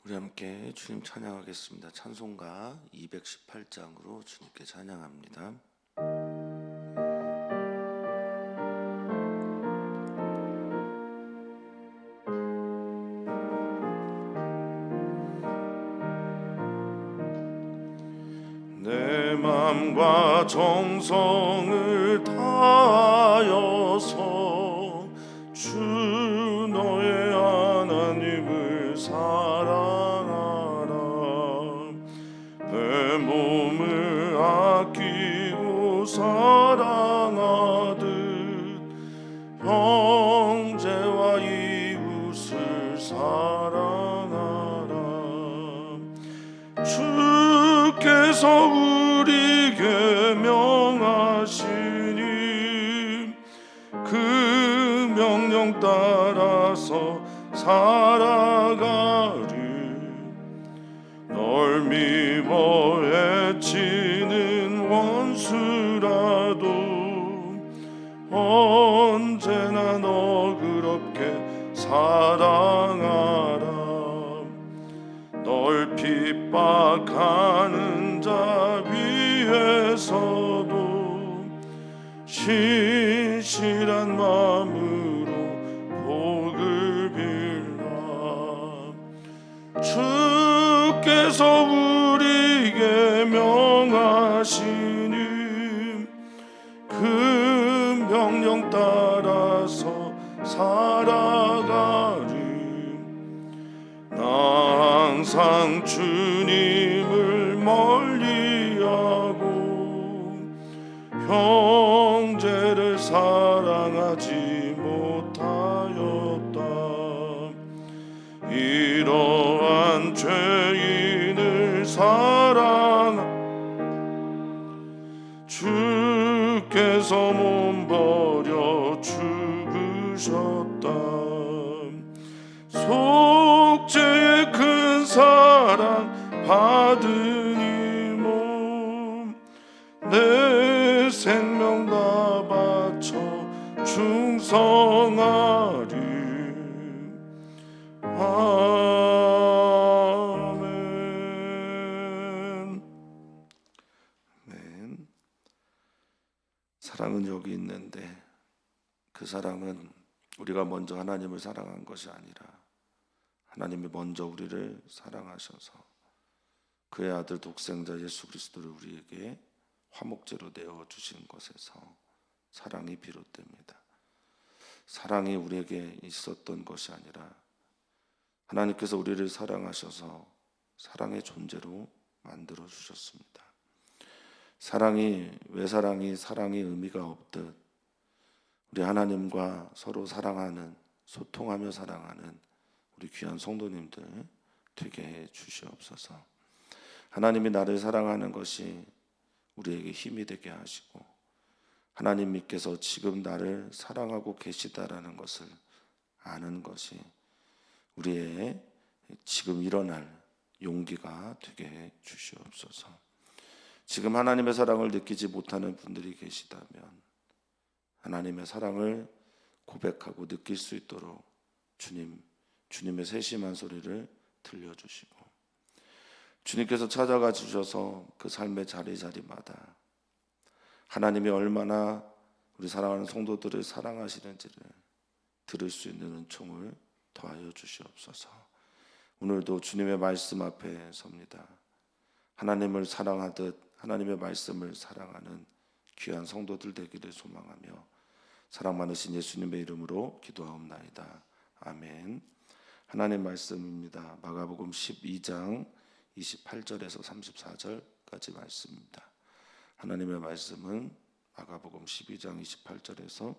우리 함께 주님 찬양하겠습니다. 찬송가 218장으로 주님께 찬양합니다. 내 맘과 정성을 다하여서 주 너의 하나님을 사랑하라. 내 몸을 아끼고 사랑하듯 형제와 이웃을 사랑하라. 주께서 우리에게 명하시니 그 명령 따라서 살아가리. 널 미워 해치는 원수라도 언제나 너그럽게 사랑하라. 널 핍박하는 자 위에서도 신실한 마음으로 복을 빌라. 주께서 우리에게 명하시니 그 명령 따라서 살아가리. 나 항상 주님을 멀리하고 형제를 사랑하지 못하였다. 이러한 죄인을 사랑하 주께서 몸 버려 죽으셨다. 속죄의 큰 사랑 받으니 몸 내 생명 다 바쳐 충성하리. 아멘. 아멘. 사랑은 여기 있는데 그 사랑은 우리가 먼저 하나님을 사랑한 것이 아니라 하나님이 먼저 우리를 사랑하셔서 그의 아들 독생자 예수 그리스도를 우리에게 화목제로 내어주신 것에서 사랑이 비롯됩니다. 사랑이 우리에게 있었던 것이 아니라 하나님께서 우리를 사랑하셔서 사랑의 존재로 만들어 주셨습니다. 왜 사랑이 의미가 없듯 우리 하나님과 서로 사랑하는, 소통하며 사랑하는 우리 귀한 성도님들 되게 해 주시옵소서. 하나님이 나를 사랑하는 것이 우리에게 힘이 되게 하시고 하나님께서 지금 나를 사랑하고 계시다라는 것을 아는 것이 우리의 지금 일어날 용기가 되게 해 주시옵소서. 지금 하나님의 사랑을 느끼지 못하는 분들이 계시다면 하나님의 사랑을 고백하고 느낄 수 있도록 주님의 세심한 소리를 들려주시고 주님께서 찾아가 주셔서 그 삶의 자리자리마다 하나님이 얼마나 우리 사랑하는 성도들을 사랑하시는지를 들을 수 있는 은총을 더하여 주시옵소서. 오늘도 주님의 말씀 앞에 섭니다. 하나님을 사랑하듯 하나님의 말씀을 사랑하는 귀한 성도들 되기를 소망하며 사랑 많으신 예수님의 이름으로 기도하옵나이다. 아멘. 하나님 말씀입니다. 마가복음 12장 28절에서 34절까지 말씀입니다. 하나님의 말씀은 마가복음 12장 28절에서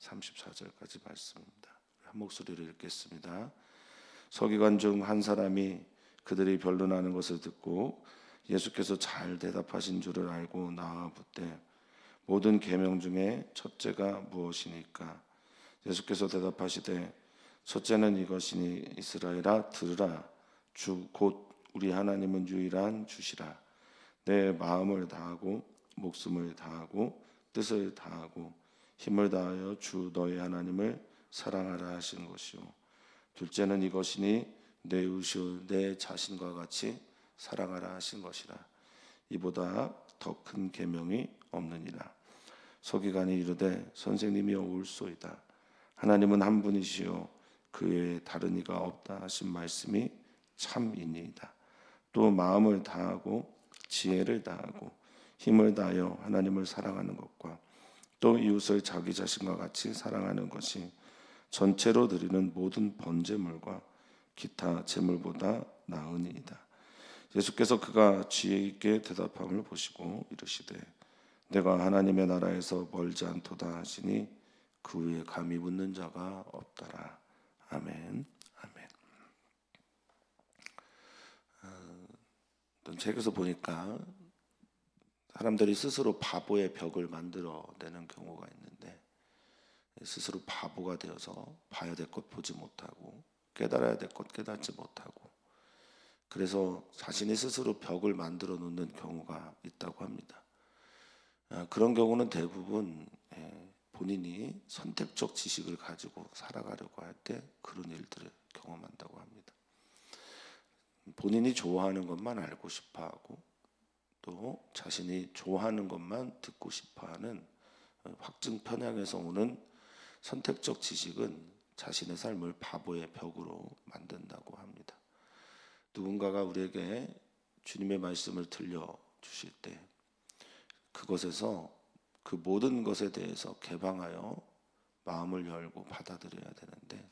34절까지 말씀입니다. 한 목소리로 읽겠습니다. 서기관 중 한 사람이 그들이 변론하는 것을 듣고 예수께서 잘 대답하신 줄을 알고 나와 묻되 모든 계명 중에 첫째가 무엇이니까? 예수께서 대답하시되 첫째는 이것이니 이스라엘아 들으라. 주 곧 우리 하나님은 유일한 주시라. 내 마음을 다하고 목숨을 다하고 뜻을 다하고 힘을 다하여 주 너의 하나님을 사랑하라 하신 것이요 둘째는 이것이니 내 이웃을 내 자신과 같이 사랑하라 하신 것이라. 이보다 더 큰 계명이 없느니라. 서기관이 이르되 선생님이여 옳소이다. 하나님은 한 분이시요 그 외에 다른 이가 없다 하신 말씀이 참이니이다. 또 마음을 다하고 지혜를 다하고 힘을 다하여 하나님을 사랑하는 것과 또 이웃을 자기 자신과 같이 사랑하는 것이 전체로 드리는 모든 번제물과 기타 제물보다 나으니이다. 예수께서 그가 지혜 있게 대답함을 보시고 이르시되 내가 하나님의 나라에서 멀지 않도다 하시니 그 위에 감히 묻는 자가 없더라. 아멘. 아멘. 어떤 책에서 보니까 사람들이 스스로 바보의 벽을 만들어내는 경우가 있는데, 스스로 바보가 되어서 봐야 될 것 보지 못하고 깨달아야 될 것 깨닫지 못하고, 그래서 자신이 스스로 벽을 만들어 놓는 경우가 있다고 합니다. 그런 경우는 대부분 본인이 선택적 지식을 가지고 살아가려고 할 때 그런 일들을 경험한다고 합니다. 본인이 좋아하는 것만 알고 싶어하고 또 자신이 좋아하는 것만 듣고 싶어하는 확증 편향에서 오는 선택적 지식은 자신의 삶을 바보의 벽으로 만든다고 합니다. 누군가가 우리에게 주님의 말씀을 들려주실 때 그것에서 그 모든 것에 대해서 개방하여 마음을 열고 받아들여야 되는데,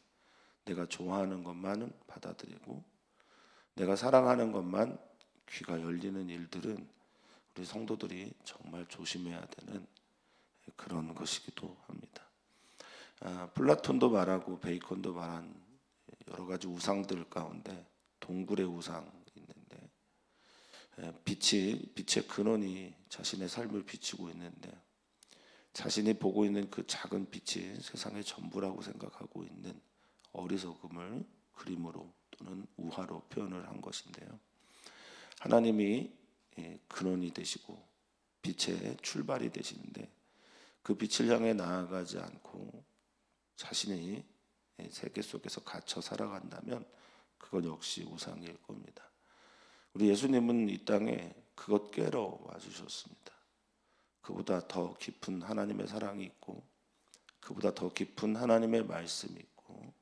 내가 좋아하는 것만은 받아들이고 내가 사랑하는 것만 귀가 열리는 일들은 우리 성도들이 정말 조심해야 되는 그런 것이기도 합니다. 플라톤도 말하고 베이컨도 말한 여러 가지 우상들 가운데 동굴의 우상이 있는데, 빛의 근원이 자신의 삶을 비추고 있는데 자신이 보고 있는 그 작은 빛이 세상의 전부라고 생각하고 있는 어리석음을 그림으로 또는 우화로 표현을 한 것인데요. 하나님이 근원이 되시고 빛의 출발이 되시는데 그 빛을 향해 나아가지 않고 자신이 세계 속에서 갇혀 살아간다면 그건 역시 우상일 겁니다. 우리 예수님은 이 땅에 그것 깨러 와주셨습니다. 그보다 더 깊은 하나님의 사랑이 있고 그보다 더 깊은 하나님의 말씀이 있고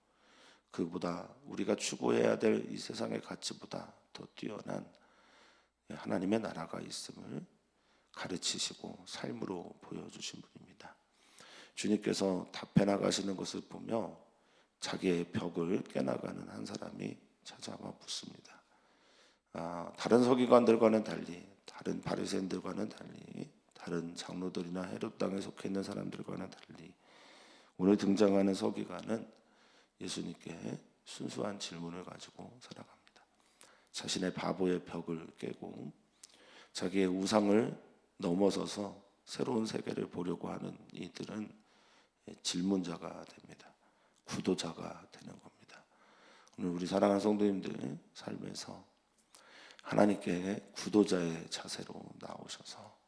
그보다 우리가 추구해야 될 이 세상의 가치보다 더 뛰어난 하나님의 나라가 있음을 가르치시고 삶으로 보여주신 분입니다. 주님께서 답해 나가시는 것을 보며 자기의 벽을 깨나가는 한 사람이 찾아와 묻습니다. 다른 서기관들과는 달리, 다른 바리새인들과는 달리, 다른 장로들이나 헤롯 당에 속해 있는 사람들과는 달리 오늘 등장하는 서기관은 예수님께 순수한 질문을 가지고 살아갑니다. 자신의 바보의 벽을 깨고 자기의 우상을 넘어서서 새로운 세계를 보려고 하는 이들은 질문자가 됩니다. 구도자가 되는 겁니다. 오늘 우리 사랑하는 성도님들 삶에서 하나님께 구도자의 자세로 나오셔서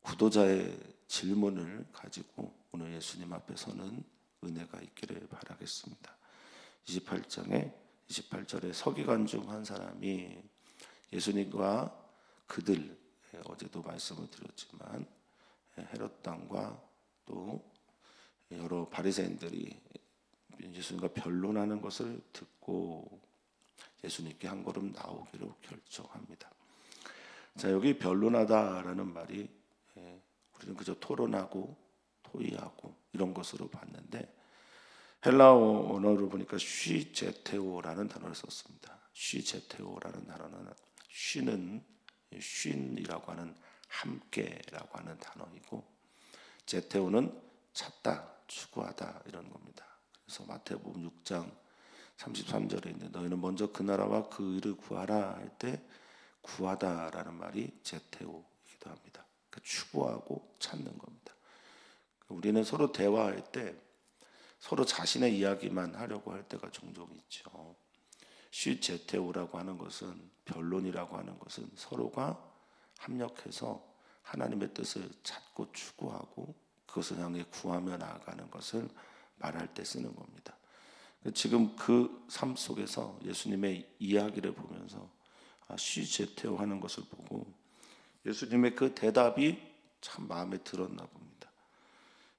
구도자의 질문을 가지고 오늘 예수님 앞에 서는 은혜가 있기를 바라겠습니다. 28절에 서기관 중 한 사람이 예수님과 그들, 어제도 말씀을 드렸지만 헤롯 당과 또 여러 바리새인들이 예수님과 변론하는 것을 듣고 예수님께 한 걸음 나오기로 결정합니다. 자, 여기 변론하다라는 말이 우리는 그저 토론하고 토의하고 이런 것으로 봤는데 헬라어 언어를 보니까 쉬제테오라는 단어를 썼습니다. 쉬제테오라는 단어는 쉬는 쉰이라고 하는 함께라고 하는 단어이고 제테오는 찾다, 추구하다 이런 겁니다. 그래서 마태복음 6장 33절에 있는데 너희는 먼저 그 나라와 그 의를 구하라 할 때 구하다라는 말이 제테오이기도 합니다. 그러니까 추구하고 찾는 겁니다. 우리는 서로 대화할 때 서로 자신의 이야기만 하려고 할 때가 종종 있죠. 쉬제테오라고 하는 것은 변론이라고 하는 것은 서로가 합력해서 하나님의 뜻을 찾고 추구하고 그것을 향해 구하며 나아가는 것을 말할 때 쓰는 겁니다. 지금 그 삶 속에서 예수님의 이야기를 보면서 쉬제테오 하는 것을 보고 예수님의 그 대답이 참 마음에 들었나 봅니다.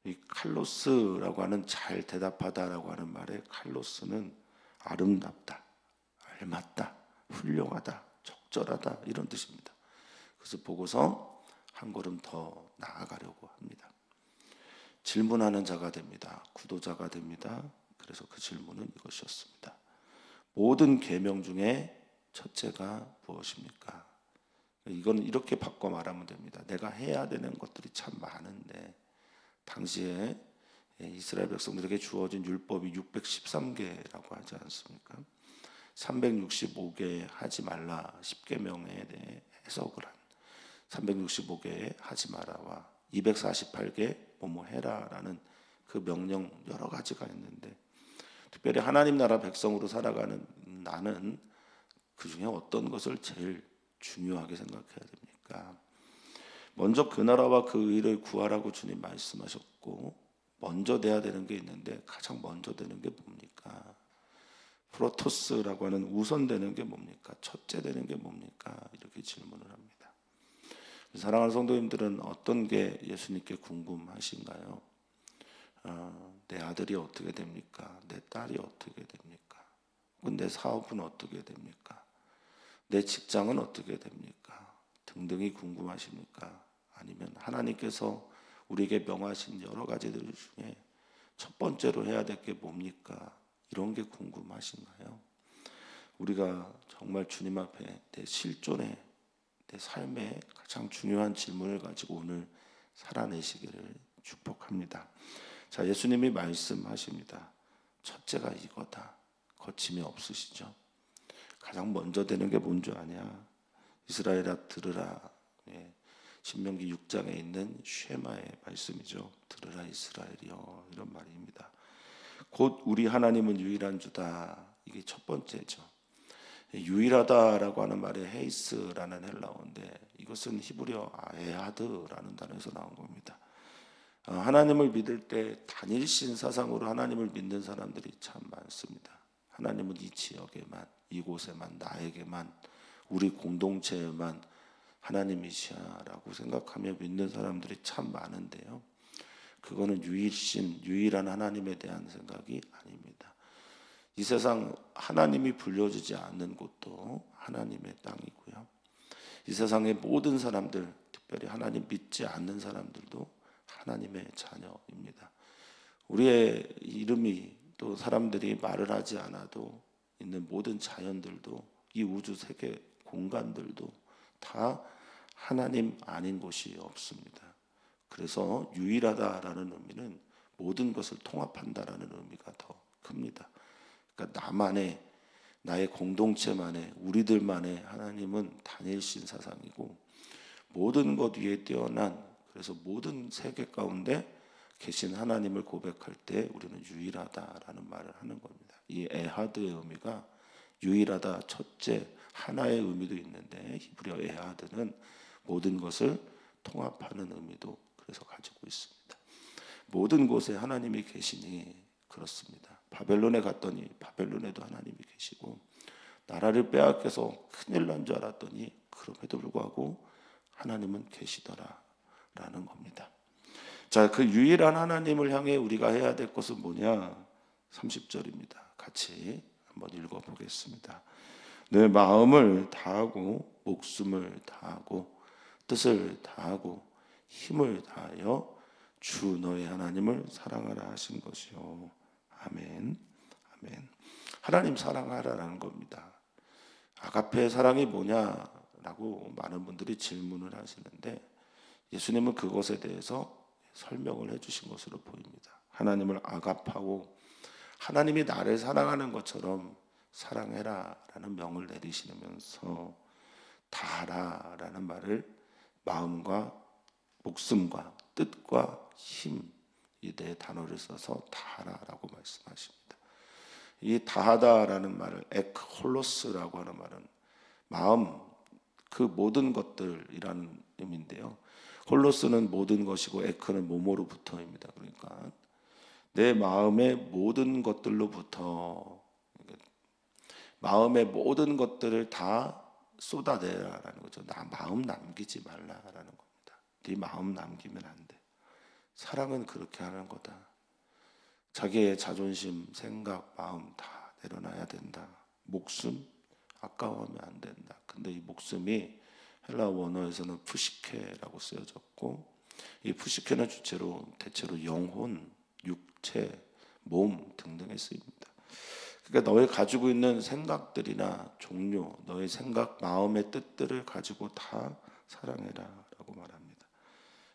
이 칼로스라고 하는 잘 대답하다라고 하는 말에 칼로스는 아름답다, 알맞다, 훌륭하다, 적절하다 이런 뜻입니다. 그래서 보고서 한 걸음 더 나아가려고 합니다. 질문하는 자가 됩니다. 구도자가 됩니다. 그래서 그 질문은 이것이었습니다. 모든 계명 중에 첫째가 무엇입니까? 이건 이렇게 바꿔 말하면 됩니다. 내가 해야 되는 것들이 참 많은데 당시에 이스라엘 백성들에게 주어진 율법이 613개라고 하지 않습니까? 365개 하지 말라 10계명에 대해 해석을 한 365개 하지 마라와 248개 뭐뭐 해라라는 그 명령 여러 가지가 있는데 특별히 하나님 나라 백성으로 살아가는 나는 그 중에 어떤 것을 제일 중요하게 생각해야 됩니까? 먼저 그 나라와 그 의를 구하라고 주님 말씀하셨고 먼저 돼야 되는 게 있는데 가장 먼저 되는 게 뭡니까? 프로토스라고 하는 우선되는 게 뭡니까? 첫째 되는 게 뭡니까? 이렇게 질문을 합니다. 사랑하는 성도님들은 어떤 게 예수님께 궁금하신가요? 내 아들이 어떻게 됩니까? 내 딸이 어떻게 됩니까? 혹은 내 사업은 어떻게 됩니까? 내 직장은 어떻게 됩니까? 등등이 궁금하십니까? 아니면 하나님께서 우리에게 명하신 여러 가지들 중에 첫 번째로 해야 될 게 뭡니까? 이런 게 궁금하신가요? 우리가 정말 주님 앞에 내 실존의 내 삶의 가장 중요한 질문을 가지고 오늘 살아내시기를 축복합니다. 자, 예수님이 말씀하십니다. 첫째가 이거다. 거침이 없으시죠? 가장 먼저 되는 게 뭔 줄 아냐? 이스라엘아 들으라. 신명기 6장에 있는 쉐마의 말씀이죠. 들으라 이스라엘이여 이런 말입니다. 곧 우리 하나님은 유일한 주다. 이게 첫 번째죠. 유일하다라고 하는 말에 헤이스라는 헬라어인데 이것은 히브리어 에하드라는 단어에서 나온 겁니다. 하나님을 믿을 때 단일신 사상으로 하나님을 믿는 사람들이 참 많습니다. 하나님은 이 지역에만, 이곳에만, 나에게만, 우리 공동체에만 하나님이시야라고 생각하며 믿는 사람들이 참 많은데요. 그거는 유일한 하나님에 대한 생각이 아닙니다. 이 세상 하나님이 불려지지 않는 곳도 하나님의 땅이고요. 이 세상의 모든 사람들, 특별히 하나님 믿지 않는 사람들도 하나님의 자녀입니다. 우리의 이름이 또 사람들이 말을 하지 않아도 있는 모든 자연들도 이 우주 세계 공간들도 다 하나님 아닌 곳이 없습니다. 그래서 유일하다라는 의미는 모든 것을 통합한다라는 의미가 더 큽니다. 그러니까 나만의 나의 공동체만의 우리들만의 하나님은 단일신 사상이고 모든 것 위에 뛰어난 그래서 모든 세계 가운데 계신 하나님을 고백할 때 우리는 유일하다라는 말을 하는 겁니다. 이 에하드의 의미가 유일하다, 첫째, 하나의 의미도 있는데 히브리어 에하드는 모든 것을 통합하는 의미도 그래서 가지고 있습니다. 모든 곳에 하나님이 계시니 그렇습니다. 바벨론에 갔더니 바벨론에도 하나님이 계시고 나라를 빼앗겨서 큰일 난 줄 알았더니 그럼에도 불구하고 하나님은 계시더라라는 겁니다. 자, 그 유일한 하나님을 향해 우리가 해야 될 것은 뭐냐? 30절입니다. 같이 한번 읽어보겠습니다. 내 마음을 다하고 목숨을 다하고 뜻을 다하고 힘을 다하여 주 너의 하나님을 사랑하라 하신 것이요. 아멘. 아멘. 하나님 사랑하라라는 겁니다. 아가페의 사랑이 뭐냐라고 많은 분들이 질문을 하시는데 예수님은 그것에 대해서 설명을 해주신 것으로 보입니다. 하나님을 아갑하고 하나님이 나를 사랑하는 것처럼 사랑해라라는 명을 내리시면서 다하라라는 말을 마음과 목숨과 뜻과 힘 이 네 단어를 써서 다하라라고 말씀하십니다. 이 다하다라는 말을 에크홀로스라고 하는 말은 마음 그 모든 것들이라는 의미인데요. 홀로스는 모든 것이고 에크는 모모로 붙어입니다. 그러니까 내 마음의 모든 것들로부터, 마음의 모든 것들을 다 쏟아내라라는 거죠. 나 마음 남기지 말라라는 겁니다. 네 마음 남기면 안 돼. 사랑은 그렇게 하는 거다. 자기의 자존심, 생각, 마음 다 내려놔야 된다. 목숨 아까워하면 안 된다. 근데 이 목숨이 헬라 원어에서는 푸시케라고 쓰여졌고, 이 푸시케는 주체로 대체로 영혼, 육체, 몸 등등에 쓰입니다. 그러니까 너의 가지고 있는 생각들이나 종류, 너의 생각, 마음의 뜻들을 가지고 다 사랑해라라고 말합니다.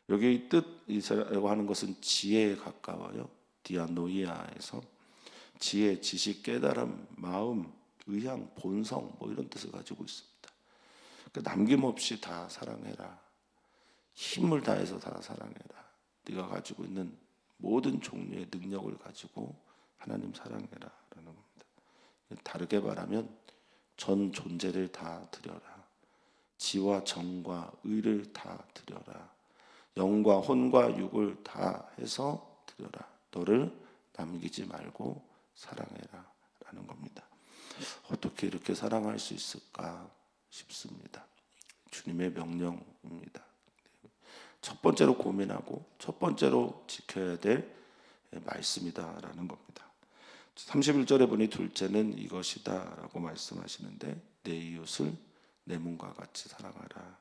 여기 뜻이라고 하는 것은 지혜에 가까워요. 디아노이아에서 지혜, 지식, 깨달음, 마음, 의향, 본성 뭐 이런 뜻을 가지고 있습니다. 그러니까 남김없이 다 사랑해라. 힘을 다해서 다 사랑해라. 네가 가지고 있는 모든 종류의 능력을 가지고 하나님 사랑해라 라는 겁니다. 다르게 말하면 전 존재를 다 드려라. 지와 정과 의를 다 드려라. 영과 혼과 육을 다 해서 드려라. 너를 남기지 말고 사랑해라 라는 겁니다. 어떻게 이렇게 사랑할 수 있을까 싶습니다. 주님의 명령입니다. 첫 번째로 고민하고 첫 번째로 지켜야 될 말씀이다라는 겁니다. 31절에 보니 둘째는 이것이다 라고 말씀하시는데, 내 이웃을 내 몸과 같이 사랑하라.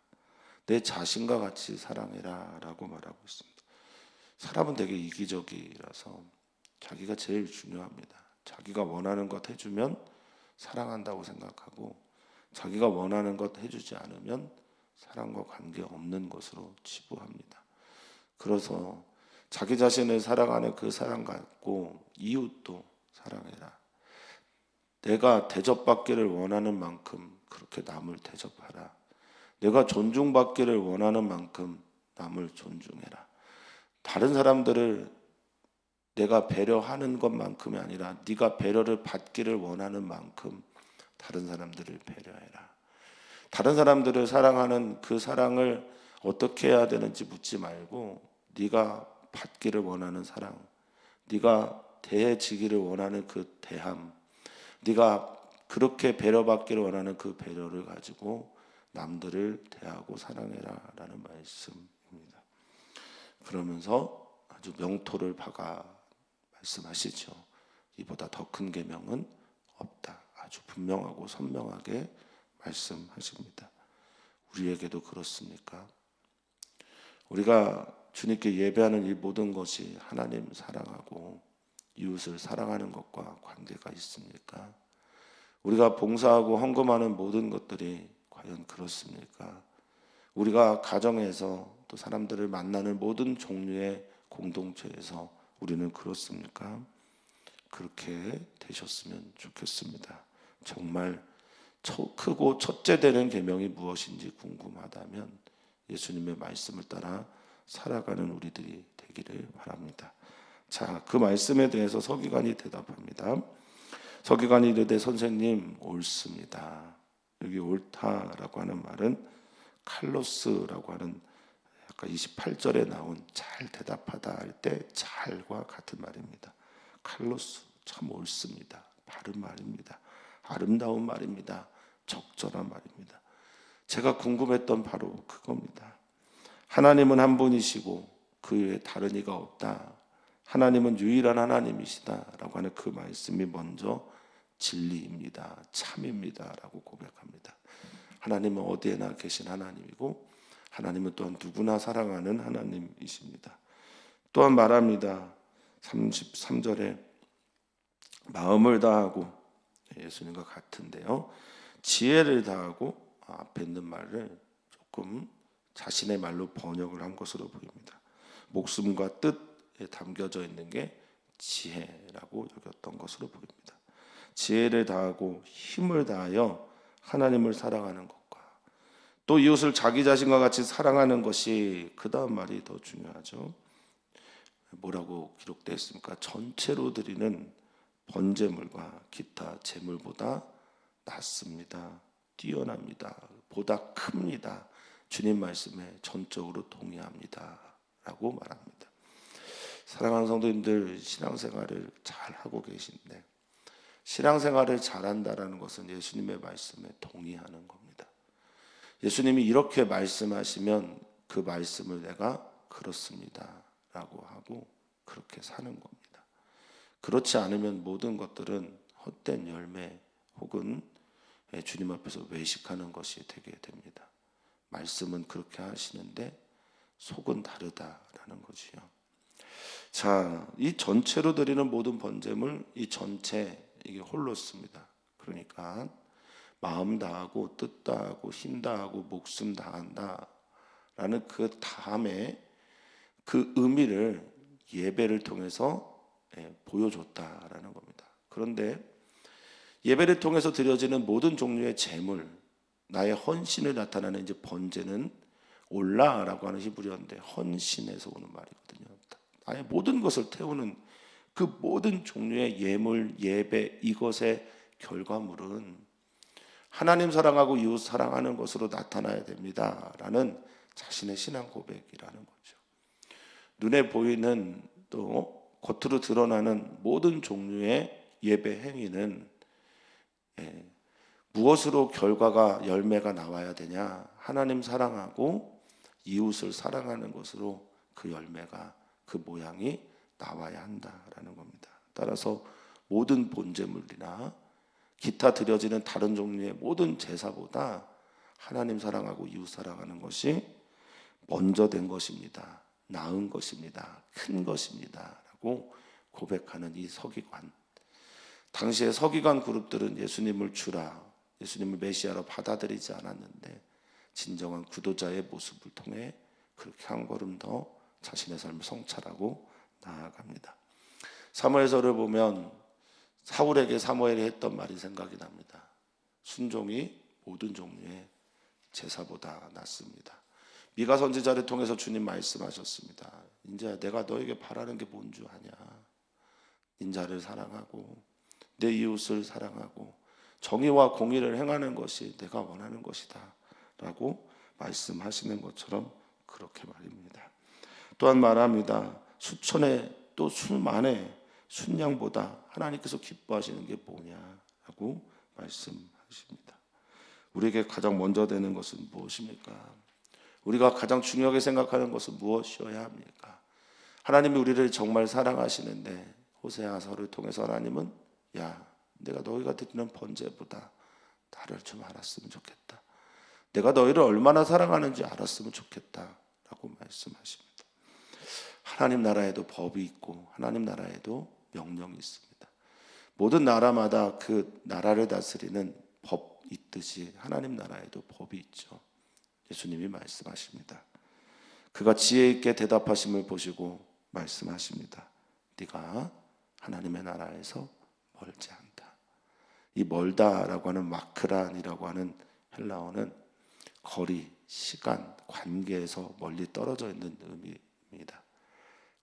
내 자신과 같이 사랑해라 라고 말하고 있습니다. 사람은 되게 이기적이라서 자기가 제일 중요합니다. 자기가 원하는 것 해주면 사랑한다고 생각하고, 자기가 원하는 것 해주지 않으면 사랑과 관계없는 것으로 치부합니다. 그래서 자기 자신을 사랑하는 그 사랑 갖고 이웃도 사랑해라. 내가 대접받기를 원하는 만큼 그렇게 남을 대접하라. 내가 존중받기를 원하는 만큼 남을 존중해라. 다른 사람들을 내가 배려하는 것만큼이 아니라 네가 배려를 받기를 원하는 만큼 다른 사람들을 배려해라. 다른 사람들을 사랑하는 그 사랑을 어떻게 해야 되는지 묻지 말고, 네가 받기를 원하는 사랑, 네가 대해지기를 원하는 그 대함, 네가 그렇게 배려받기를 원하는 그 배려를 가지고 남들을 대하고 사랑해라 라는 말씀입니다. 그러면서 아주 명토를 박아 말씀하시죠. 이보다 더 큰 계명은 없다. 아주 분명하고 선명하게 말씀하십니다. 우리에게도 그렇습니까? 우리가 주님께 예배하는 이 모든 것이 하나님 사랑하고 이웃을 사랑하는 것과 관계가 있습니까? 우리가 봉사하고 헌금하는 모든 것들이 과연 그렇습니까? 우리가 가정에서 또 사람들을 만나는 모든 종류의 공동체에서 우리는 그렇습니까? 그렇게 되셨으면 좋겠습니다. 정말 크고 첫째 되는 계명이 무엇인지 궁금하다면 예수님의 말씀을 따라 살아가는 우리들이 되기를 바랍니다. 자, 그 말씀에 대해서 서기관이 대답합니다. 서기관이 이르되 선생님 옳습니다. 여기 옳다라고 하는 말은 칼로스라고 하는 아까 28절에 나온 잘 대답하다 할 때 잘과 같은 말입니다. 칼로스 참 옳습니다. 바른 말입니다. 아름다운 말입니다. 적절한 말입니다. 제가 궁금했던 바로 그겁니다. 하나님은 한 분이시고 그 외에 다른 이가 없다. 하나님은 유일한 하나님이시다 라고 하는 그 말씀이 먼저 진리입니다. 참입니다 라고 고백합니다. 하나님은 어디에나 계신 하나님이고 하나님은 또한 누구나 사랑하는 하나님이십니다. 또한 말합니다. 33절에 마음을 다하고, 예수님과 같은데요, 지혜를 다하고, 앞에 있는 말을 조금 자신의 말로 번역을 한 것으로 보입니다. 목숨과 뜻에 담겨져 있는 게 지혜라고 여겼던 것으로 보입니다. 지혜를 다하고 힘을 다하여 하나님을 사랑하는 것과 또 이웃을 자기 자신과 같이 사랑하는 것이, 그 다음 말이 더 중요하죠. 뭐라고 기록되어 있습니까? 전체로 드리는 번제물과 기타 제물보다 낫습니다. 뛰어납니다. 보다 큽니다. 주님 말씀에 전적으로 동의합니다 라고 말합니다. 사랑하는 성도님들, 신앙생활을 잘 하고 계신데 신앙생활을 잘한다라는 것은 예수님의 말씀에 동의하는 겁니다. 예수님이 이렇게 말씀하시면 그 말씀을 내가 그렇습니다 라고 하고 그렇게 사는 겁니다. 그렇지 않으면 모든 것들은 헛된 열매 혹은 주님 앞에서 외식하는 것이 되게 됩니다. 말씀은 그렇게 하시는데 속은 다르다라는 거지요. 자, 이 전체로 드리는 모든 번제물, 이 전체 이게 홀로스입니다. 그러니까 마음 다하고 뜻 다하고 힘 다하고 목숨 다한다라는 그 다음에 그 의미를 예배를 통해서 보여줬다라는 겁니다. 그런데 예배를 통해서 드려지는 모든 종류의 제물, 나의 헌신을 나타내는 이제 번제는 올라라고 하는 히브리어인데 헌신에서 오는 말이거든요. 나의 모든 것을 태우는 그 모든 종류의 예물, 예배, 이것의 결과물은 하나님 사랑하고 이웃 사랑하는 것으로 나타나야 됩니다라는 자신의 신앙 고백이라는 거죠. 눈에 보이는 또 겉으로 드러나는 모든 종류의 예배 행위는 무엇으로 결과가 열매가 나와야 되냐? 하나님 사랑하고 이웃을 사랑하는 것으로 그 열매가 그 모양이 나와야 한다라는 겁니다. 따라서 모든 번제물이나 기타 드려지는 다른 종류의 모든 제사보다 하나님 사랑하고 이웃 사랑하는 것이 먼저 된 것입니다. 나은 것입니다. 큰 것입니다. 라고 고백하는 이 서기관. 당시에 서기관 그룹들은 예수님을 주라, 예수님을 메시아로 받아들이지 않았는데 진정한 구도자의 모습을 통해 그렇게 한 걸음 더 자신의 삶을 성찰하고 나아갑니다. 사무엘서를 보면 사울에게 사무엘이 했던 말이 생각이 납니다. 순종이 모든 종류의 제사보다 낫습니다. 미가 선지자를 통해서 주님 말씀하셨습니다. 인자야, 내가 너에게 바라는 게 뭔 줄 아냐? 인자를 사랑하고 내 이웃을 사랑하고 정의와 공의를 행하는 것이 내가 원하는 것이다 라고 말씀하시는 것처럼 그렇게 말입니다. 또한 말합니다. 수천의 또 수만의 순양보다 하나님께서 기뻐하시는 게 뭐냐라고 말씀하십니다. 우리에게 가장 먼저 되는 것은 무엇입니까? 우리가 가장 중요하게 생각하는 것은 무엇이어야 합니까? 하나님이 우리를 정말 사랑하시는데 호세아서를 통해서 하나님은 야, 내가 너희가 드리는 번제보다 나를 좀 알았으면 좋겠다. 내가 너희를 얼마나 사랑하는지 알았으면 좋겠다 라고 말씀하십니다. 하나님 나라에도 법이 있고 하나님 나라에도 명령이 있습니다. 모든 나라마다 그 나라를 다스리는 법 있듯이 하나님 나라에도 법이 있죠. 예수님이 말씀하십니다. 그가 지혜 있게 대답하심을 보시고 말씀하십니다. 네가 하나님의 나라에서 멀지 않다. 이 멀다라고 하는 마크란이라고 하는 헬라어는 거리, 시간, 관계에서 멀리 떨어져 있는 의미입니다.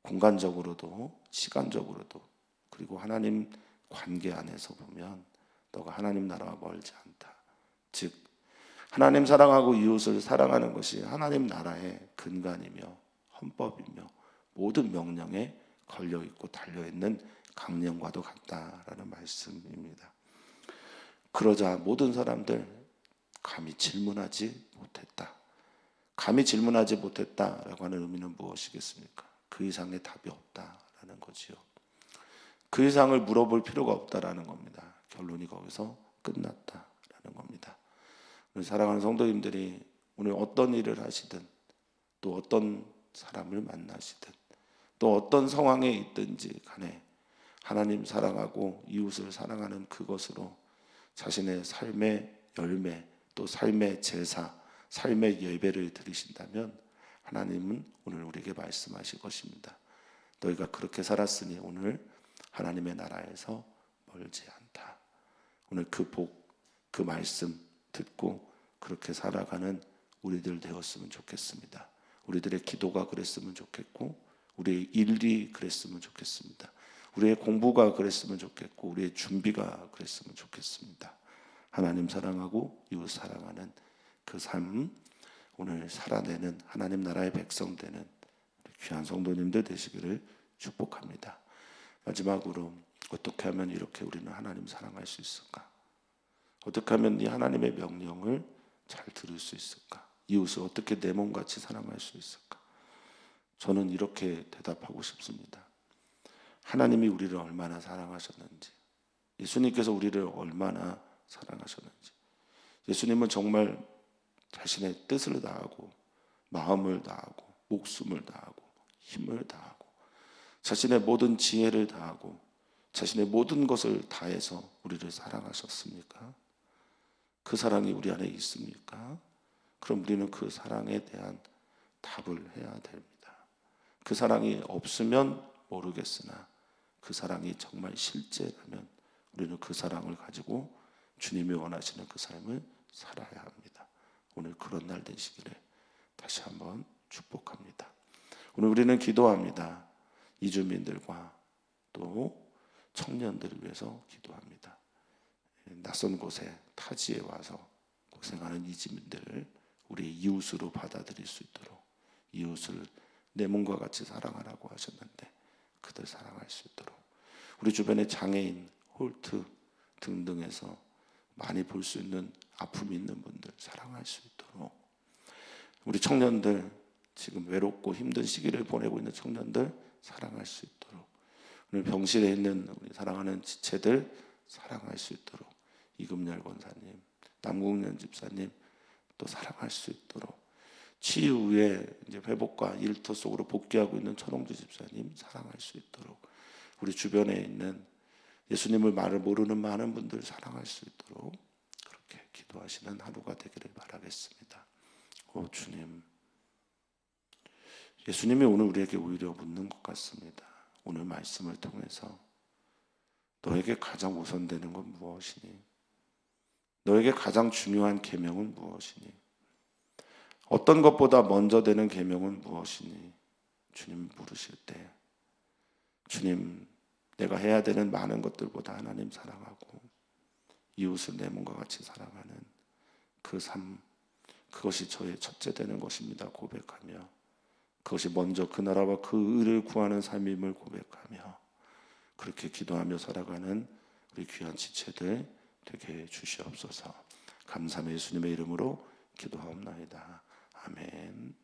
공간적으로도 시간적으로도 그리고 하나님 관계 안에서 보면 너가 하나님 나라와 멀지 않다. 즉 하나님 사랑하고 이웃을 사랑하는 것이 하나님 나라의 근간이며 헌법이며 모든 명령에 걸려있고 달려있는 강령과도 같다라는 말씀입니다. 그러자 모든 사람들 감히 질문하지 못했다. 감히 질문하지 못했다라고 하는 의미는 무엇이겠습니까? 그 이상의 답이 없다라는 거지요. 그 이상을 물어볼 필요가 없다라는 겁니다. 결론이 거기서 끝났다라는 겁니다. 사랑하는 성도님들이 오늘 어떤 일을 하시든 또 어떤 사람을 만나시든 또 어떤 상황에 있든지 간에 하나님 사랑하고 이웃을 사랑하는 그것으로 자신의 삶의 열매 또 삶의 제사, 삶의 예배를 드리신다면 하나님은 오늘 우리에게 말씀하실 것입니다. 너희가 그렇게 살았으니 오늘 하나님의 나라에서 멀지 않다. 오늘 그 복, 그 말씀 듣고 그렇게 살아가는 우리들 되었으면 좋겠습니다. 우리들의 기도가 그랬으면 좋겠고 우리의 일이 그랬으면 좋겠습니다. 우리의 공부가 그랬으면 좋겠고 우리의 준비가 그랬으면 좋겠습니다. 하나님 사랑하고 이웃 사랑하는 그 삶 오늘 살아내는 하나님 나라의 백성 되는 귀한 성도님들 되시기를 축복합니다. 마지막으로 어떻게 하면 이렇게 우리는 하나님 사랑할 수 있을까? 어떻게 하면 이 하나님의 명령을 잘 들을 수 있을까? 이웃을 어떻게 내 몸같이 사랑할 수 있을까? 저는 이렇게 대답하고 싶습니다. 하나님이 우리를 얼마나 사랑하셨는지, 예수님께서 우리를 얼마나 사랑하셨는지, 예수님은 정말 자신의 뜻을 다하고 마음을 다하고 목숨을 다하고 힘을 다하고 자신의 모든 지혜를 다하고 자신의 모든 것을 다해서 우리를 사랑하셨습니까? 그 사랑이 우리 안에 있습니까? 그럼 우리는 그 사랑에 대한 답을 해야 됩니다. 그 사랑이 없으면 모르겠으나 그 사랑이 정말 실제라면 우리는 그 사랑을 가지고 주님이 원하시는 그 삶을 살아야 합니다. 오늘 그런 날 되시기를 다시 한번 축복합니다. 오늘 우리는 기도합니다. 이주민들과 또 청년들을 위해서 기도합니다. 낯선 곳에 타지에 와서 고생하는 이주민들을 우리의 이웃으로 받아들일 수 있도록, 이웃을 내 몸과 같이 사랑하라고 하셨는데 그들 사랑할 수 있도록, 우리 주변에 장애인, 홀트 등등에서 많이 볼 수 있는 아픔이 있는 분들 사랑할 수 있도록, 우리 청년들 지금 외롭고 힘든 시기를 보내고 있는 청년들 사랑할 수 있도록, 오늘 병실에 있는 우리 사랑하는 지체들 사랑할 수 있도록, 이금열 권사님, 남궁년 집사님 또 사랑할 수 있도록, 치유 후에 이제 회복과 일터 속으로 복귀하고 있는 천홍주 집사님 사랑할 수 있도록, 우리 주변에 있는 예수님을 말을 모르는 많은 분들 사랑할 수 있도록 그렇게 기도하시는 하루가 되기를 바라겠습니다. 오 주님, 예수님이 오늘 우리에게 오히려 묻는 것 같습니다. 오늘 말씀을 통해서 너에게 가장 우선되는 건 무엇이니? 너에게 가장 중요한 계명은 무엇이니? 어떤 것보다 먼저 되는 계명은 무엇이니? 주님 물으실 때, 주님, 내가 해야 되는 많은 것들보다 하나님 사랑하고 이웃을 내 몸과 같이 사랑하는 그 삶, 그것이 저의 첫째 되는 것입니다 고백하며, 그것이 먼저 그 나라와 그 의를 구하는 삶임을 고백하며 그렇게 기도하며 살아가는 우리 귀한 지체들 되게 해 주시옵소서. 감사함의 예수님의 이름으로 기도하옵나이다. 아멘.